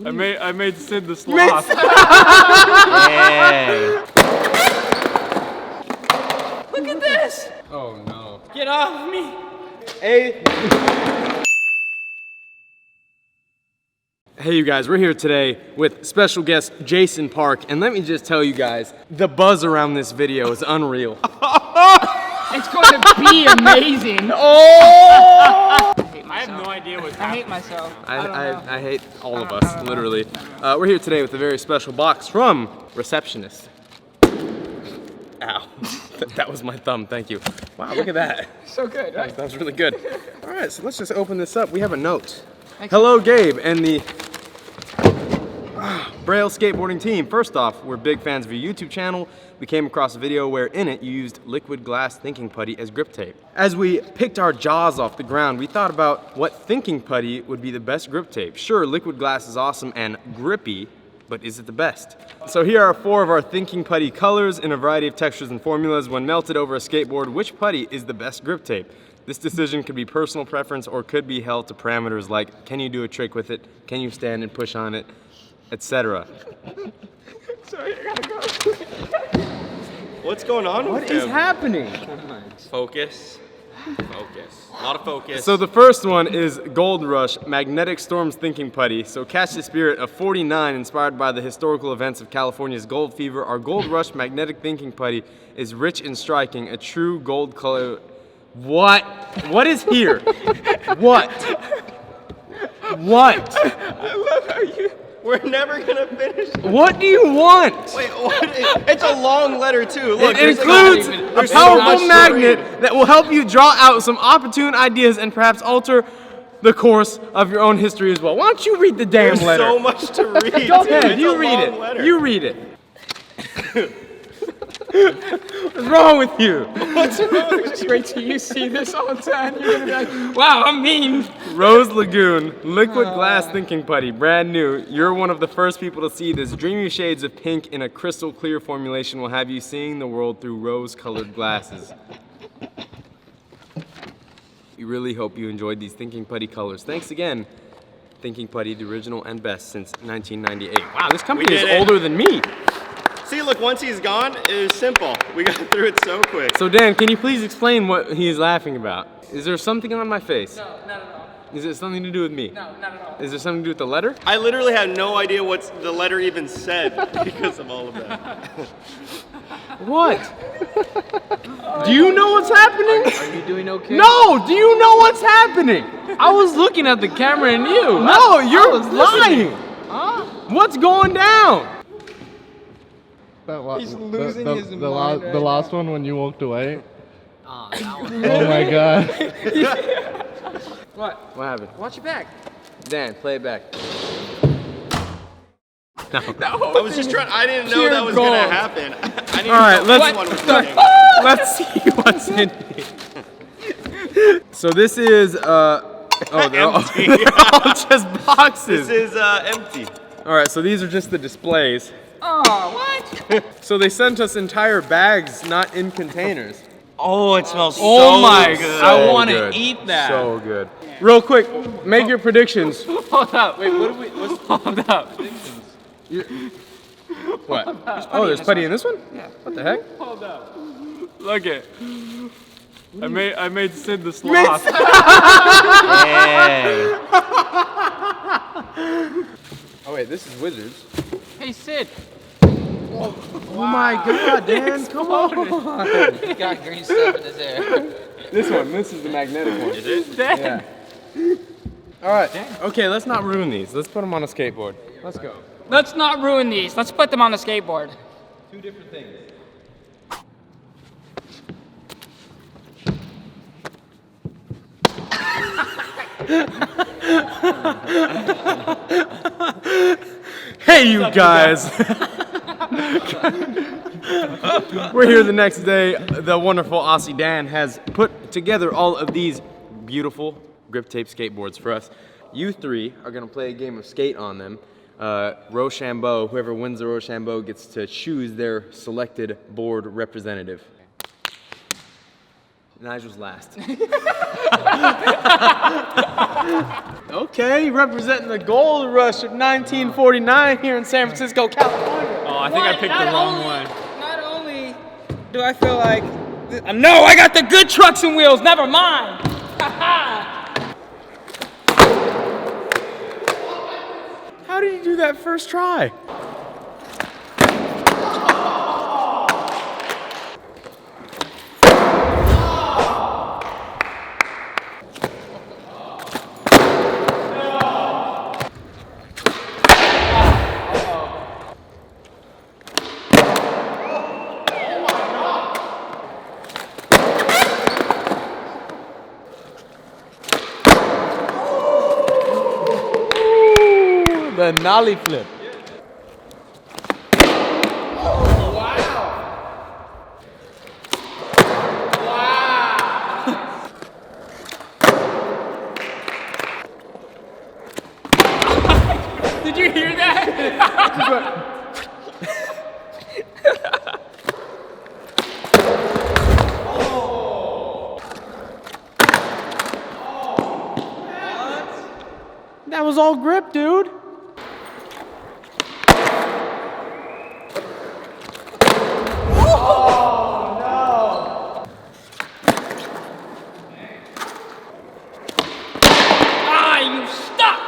I made Sid the sloth. Yeah. Look at this! Oh no. Get off of me! Hey you guys, we're here today with special guest Jason Park, and let me just tell you guys, the buzz around this video is unreal. It's going to be amazing! Oh! I have no idea what's I happening. hate myself. I hate all of us, literally. We're here today with a very special box from Receptionist. Ow. That was my thumb, thank you. Wow, look at that. So good, right? That was really good. All right, so let's just open this up. We have a note. Hello, Gabe, and the Braille skateboarding team. First off, we're big fans of your YouTube channel. We came across a video where in it you used liquid glass thinking putty as grip tape. As we picked our jaws off the ground, we thought about what thinking putty would be the best grip tape. Sure, liquid glass is awesome and grippy, but is it the best? So here are 4 of our thinking putty colors in a variety of textures and formulas. When melted over a skateboard, which putty is the best grip tape? This decision could be personal preference or could be held to parameters like, can you do a trick with it? Can you stand and push on it? Etc. Sorry, I gotta go. What's going on with What is happening? Focus. Focus. A lot of focus. So the first one is Gold Rush Magnetic Storms Thinking Putty. So catch the spirit of 49 inspired by the historical events of California's gold fever. Our Gold Rush Magnetic Thinking Putty is rich and striking, a true gold color. What? What is here? What? What? I love how you. We're never gonna finish. What do you want? Wait, what? It's a long letter too. Look, It there's includes like, a there's so much powerful to magnet read. that will help you draw out some opportune ideas and perhaps alter the course of your own history as well. Why don't you read the damn There's letter? so much to read. Go dude. ahead, It's you a read long it. letter. You read it. What's wrong with you? What's wrong? Just wait till you see this all the time. You're gonna be like, wow, I'm mean. Rose Lagoon, liquid glass thinking putty, brand new. You're one of the first people to see this. Dreamy shades of pink in a crystal clear formulation will have you seeing the world through rose-colored glasses. We really hope you enjoyed these thinking putty colors. Thanks again, Thinking Putty, the original and best since 1998. Wow, this company is did it. older than me. See, look, once he's gone, it was simple. We got through it so quick. So Dan, can you please explain what he is laughing about? Is there something on my face? No, not at all. Is it something to do with me? No, not at all. Is there something to do with the letter? I literally have no idea what the letter even said because of all of that. What? Do you know what's happening? Are you doing okay? No, do you know what's happening? I was looking at the camera and you. No, you're lying. Huh? What's going down? He's losing his mind right the last one when you walked away. Oh, that one. Oh my god. What? What happened? Watch your back. Dan, play it back. I was just trying, I didn't know that was Pure gonna gold. happen. I didn't All right, know let's- this one was coming. Let's see what's in here. So this is, they're all just boxes. This is empty. All right, so these are just the displays. Oh, what? So they sent us entire bags, not in containers. Oh, it smells Oh my good. God. I wanna good. eat that. So good. Real quick, make your predictions. Hold up. Wait, what do we? Hold up. What? Oh, there's putty in this one? Yeah. What the heck? Hold up. Look it. I made Sid the sloth. Oh wait, this is Wizards. Hey, Sid. Oh my god, Dan, come on. He got green stuff in his hair. This is the magnetic one. Is it? Yeah. All right, okay, let's not ruin these. Let's put them on a skateboard. Let's go. Let's not ruin these. Let's put them on the skateboard. Two different things. Hey, you guys. We're here the next day. The wonderful Aussie Dan has put together all of these beautiful Griptape skateboards for us. You 3 are gonna play a game of skate on them. Rochambeau, whoever wins the Rochambeau gets to choose their selected board representative. Nigel's last. Okay, representing the gold rush of 1949 here in San Francisco, California. Oh, I think I picked the wrong one. Not only do I feel like, no, I got the good trucks and wheels, never mind. How did you do that first try? The nollie flip. Did you hear that? That was all grip, dude. Ah, you stuck!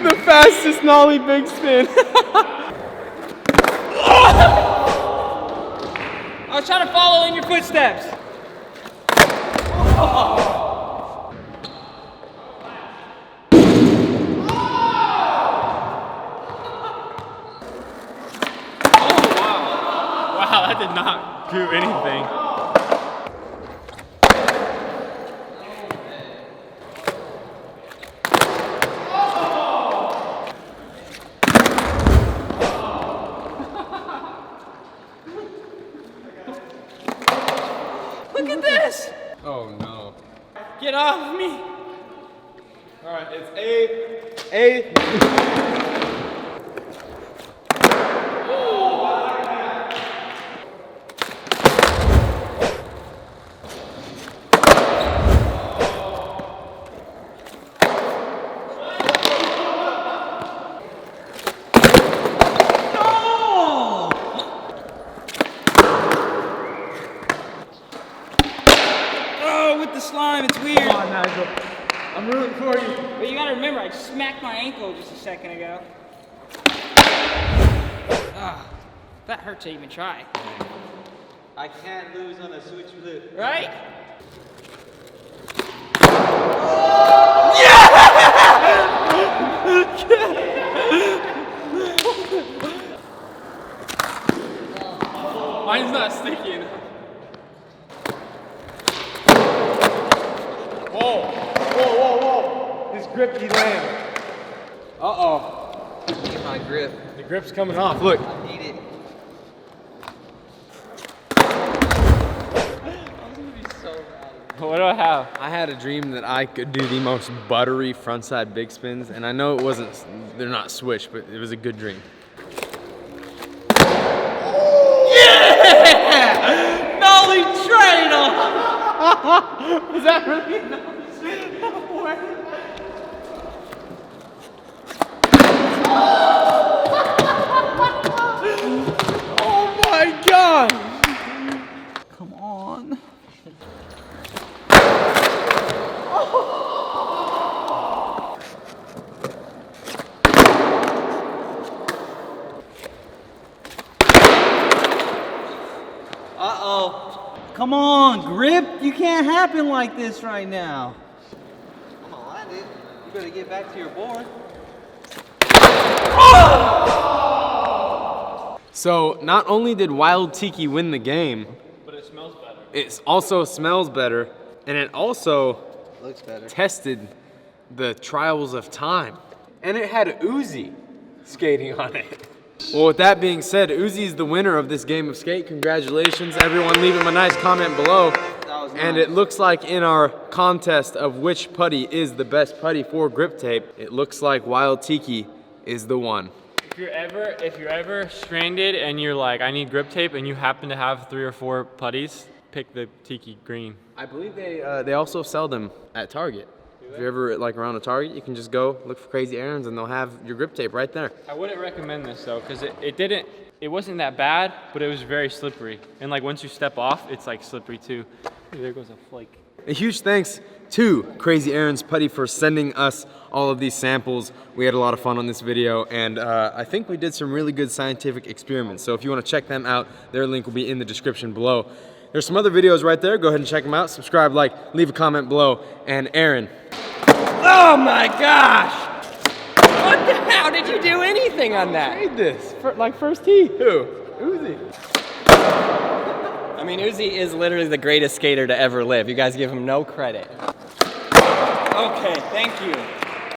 The fastest nollie big spin. I was trying to follow in your footsteps. Wow, that did not do anything. Look at this! Oh no. Get off me! All right, it's A. Oh, with the slime, it's weird. Come on, Nigel. I'm rooting for you. But you gotta remember, I smacked my ankle just a second ago. Ah, that hurt to even try. I can't lose on a switch flip. Right? Mine's not sticky enough. Whoa. His grip, he landed. Uh-oh. Get my grip. The grip's coming off. Look. I need it. What do I have? I had a dream that I could do the most buttery frontside big spins, and I know it wasn't, they're not switch, but it was a good dream. Nollie trade-off! Was that really Oh my God! Come on. Uh-oh. Come on, grip. You can't happen like this right now. I'm gonna land it. You better get back to your board. So, not only did Wild Tiki win the game, But it smells better. it also smells better, and it also Looks better. tested the trials of time. And it had Uzi skating on it. Well, with that being said, Uzi is the winner of this game of skate. Congratulations, everyone. Leave him a nice comment below. was And nice. it looks like in our contest of which putty is the best putty for Griptape, it looks like Wild Tiki is the one. If you're ever stranded and you're like, I need grip tape, and you happen to have 3 or 4 putties, pick the Tiki Green. I believe they also sell them at Target. If you're ever like around a Target, you can just go look for Crazy Aaron's and they'll have your grip tape right there. I wouldn't recommend this though, because it wasn't that bad, but it was very slippery. And like once you step off, it's like slippery too. There goes a flake. A huge thanks to Crazy Aaron's Putty for sending us all of these samples. We had a lot of fun on this video, and I think we did some really good scientific experiments. So if you want to check them out, their link will be in the description below. There's some other videos right there. Go ahead and check them out. Subscribe, like, leave a comment below. And Aaron. Oh my gosh! What the hell? Did you do anything on that? Made this like first tee. Who? Uzi. I mean, Uzi is literally the greatest skater to ever live. You guys give him no credit. Okay, thank you.